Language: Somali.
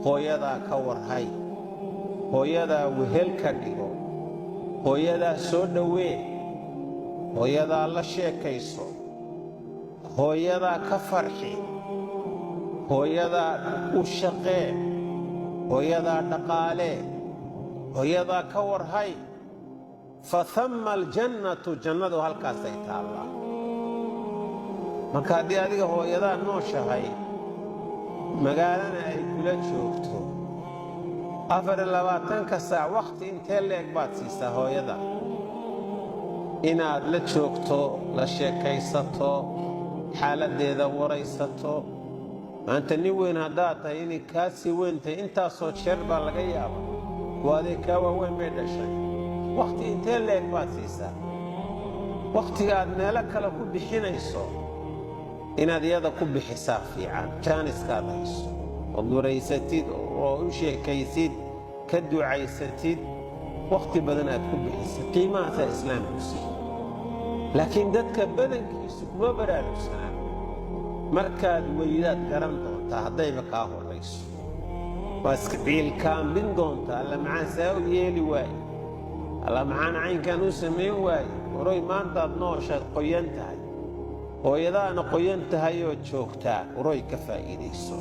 hooyadaa ka warhay, hooyadaa wehel ka dhigo, hooyadaa soo dhowee, hooyadaa la sheekayso, hooyadaa ka farxi, hooyadaa u shaqee, hooyadaa dhaqaalee, hooyadaa ka warhay. fathamma aljannatu, jannadu halkaasay taallaa. marka haddii adiga hooyadaa nooshahay, magaalana ay kula joogto 24 saac, wakhti intee leeg baad siisaa hooyada inaad la joogto, la sheekaysato, xaaladdeeda waraysato. maanta nin weyn haddaad tahay inay kaa sii weyn tahay intaasoo jeer baa laga yaaba, waaday kaa waaweyn bay dhashay. wakhti intee leeg baad siisaa? wakhtiga aad meelo kale ku bixinayso inaad iyada ku bixisaa fiican. jaaniskaad hayso ood waraysatid oo u sheekaysid, ka ducaysatid, wakhti badan aad ku bixisay, qiimahaasaa islaamku siiye. laakiin dadka badankiisu kuma baraarugsanaan. markaad weydaad garan doontaa haddayba kaa horrayso. waa iska ciilkaambin doontaa. alla macaan saa u yeeli waaye, alla macaan caynkan u samayn waaye. waroy maantaad nooshaad qoyan tahay, hooyadaana qoyan tahay oo joogtaa. waroy ka faa'iidayso.